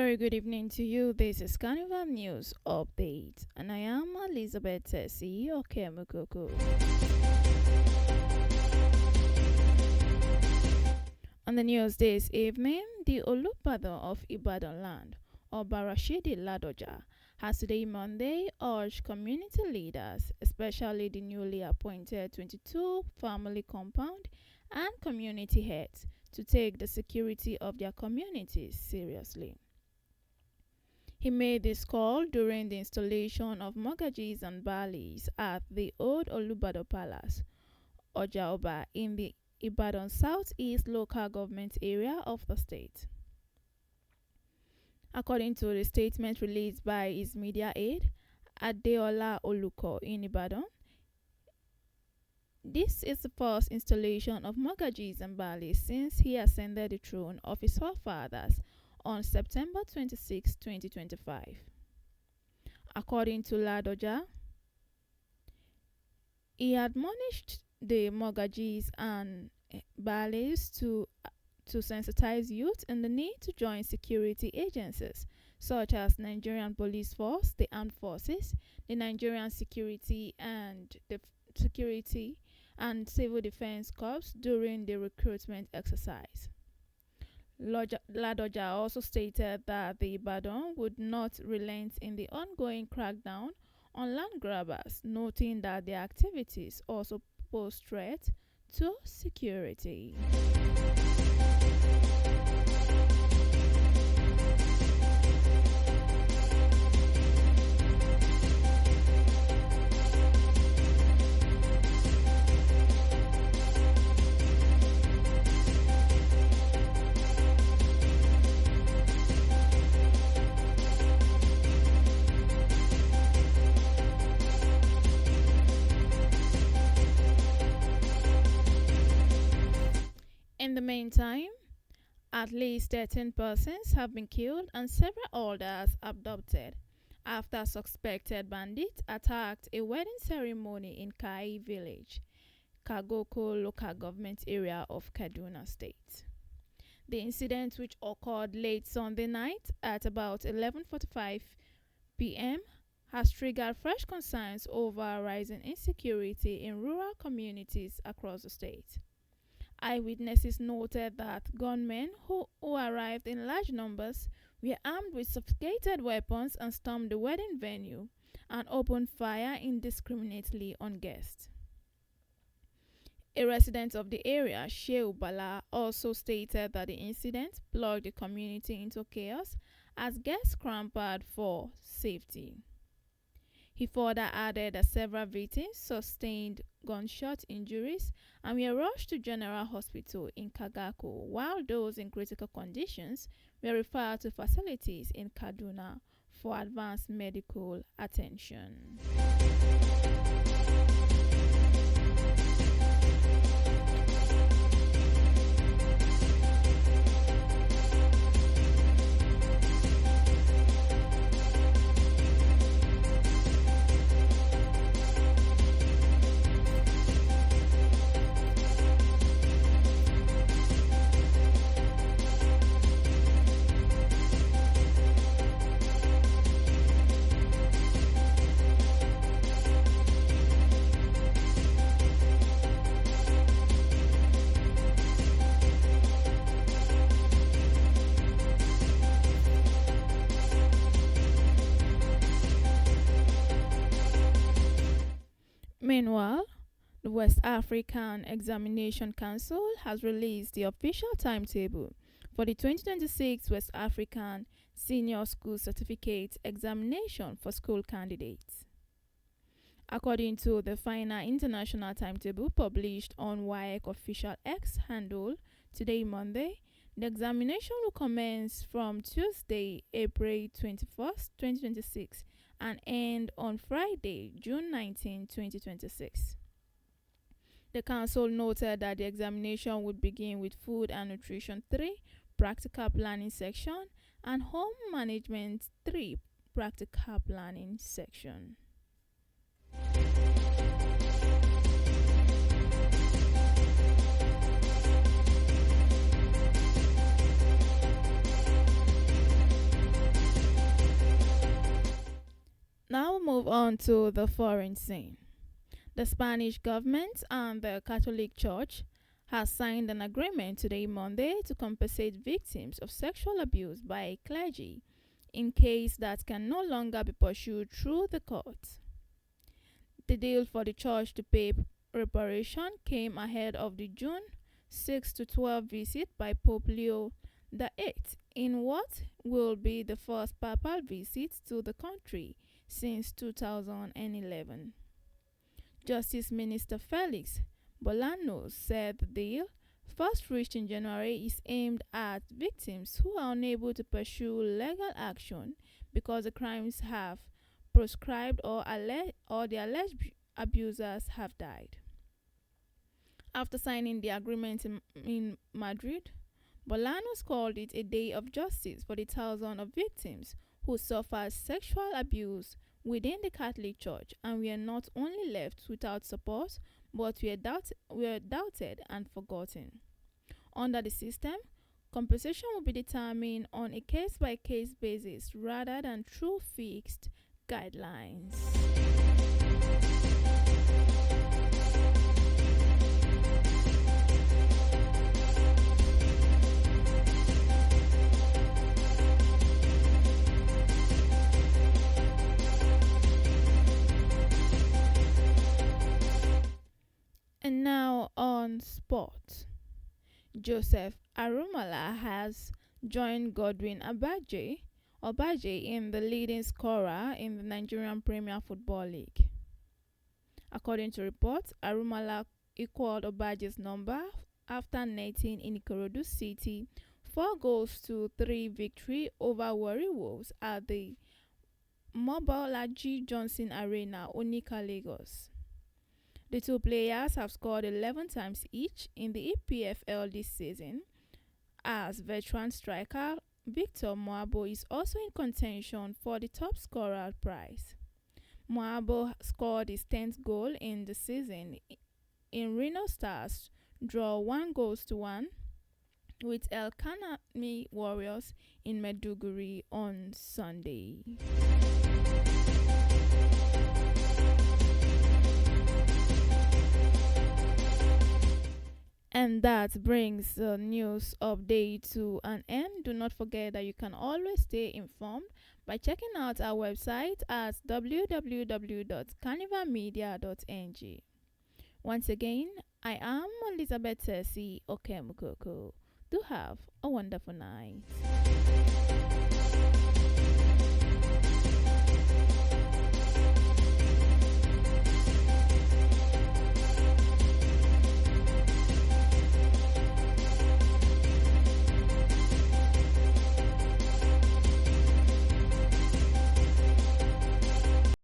very good evening to you. This is Carnival News Update, and I am Elizabeth Tessie Okemukoko. On the news this evening, the Olubadan of Ibadan land, Oba Rashidi Ladoja, has today Monday urged community leaders, especially the newly appointed 22 family compound and community heads, to take the security of their communities seriously. He made this call during the installation of mortgages and balis at the old Olubado Palace, Ojaoba, in the Ibadan Southeast local government area of the state. According to the statement released by his media aide, Adeola Oluko in Ibadan, this is the first installation of mortgages and balis since he ascended the throne of his forefathers on September 26, 2025. According to Ladoja, he admonished the mortgagees and balis to sensitize youth in the need to join security agencies such as Nigerian Police Force, the Armed Forces, the Nigerian Security and Civil Defense Corps during the recruitment exercise. Ladoja also stated that the Ibadan would not relent in the ongoing crackdown on land grabbers, noting that their activities also pose threat to security. In the meantime, at least 13 persons have been killed and several others abducted after suspected bandits attacked a wedding ceremony in Kai village, Kagoko local government area of Kaduna State. The incident, which occurred late Sunday night at about 11:45 p.m., has triggered fresh concerns over rising insecurity in rural communities across the state. Eyewitnesses noted that gunmen who arrived in large numbers were armed with sophisticated weapons and stormed the wedding venue and opened fire indiscriminately on guests. A resident of the area, Shehu Bala, also stated that the incident plunged the community into chaos as guests scrambled for safety. He further added that several victims sustained gunshot injuries and were rushed to General Hospital in Kagako, while those in critical conditions were referred to facilities in Kaduna for advanced medical attention. Meanwhile, the West African Examination Council has released the official timetable for the 2026 West African Senior School Certificate Examination for school candidates. According to the final international timetable published on WAEC official X handle today Monday, the examination will commence from Tuesday, April 21st, 2026 and end on Friday, June 19, 2026. The council noted that the examination would begin with Food and Nutrition 3, Practical Planning section, and Home Management 3, Practical Planning section. on to the foreign scene. The Spanish government and the Catholic Church has signed an agreement today, Monday, to compensate victims of sexual abuse by clergy in case that can no longer be pursued through the courts. The deal for the church to pay reparation came ahead of the June 6 to 12 visit by Pope Leo VIII in what will be the first papal visit to the country since 2011. Justice Minister Felix Bolanos said the deal, first reached in January, is aimed at victims who are unable to pursue legal action because the crimes have proscribed or the alleged abusers have died. After signing the agreement in Madrid, Bolanos called it a day of justice for the thousands of victims who suffered sexual abuse within the Catholic Church and were not only left without support but were doubted and forgotten. Under the system, compensation will be determined on a case-by-case basis rather than through fixed guidelines. And now on sport. Joseph Arumala has joined Godwin Obaje in the leading scorer in the Nigerian Premier Football League. According to reports, Arumala equaled Obaje's number after netting in Ikorodu City 4-3 victory over Warri Wolves at the Mobolaji Johnson Arena, Onika, Lagos. The two players have scored 11 times each in the EPFL this season, as veteran striker Victor Moabo is also in contention for the top scorer prize. Moabo scored his 10th goal in the season in Reno Stars draw 1-1 with El Kanami Warriors in Maiduguri on Sunday. And that brings the news update to an end. Do not forget that you can always stay informed by checking out our website at www.carnivalmedia.ng. Once again, I am Elizabeth Tessie Okemukoko. Do have a wonderful night.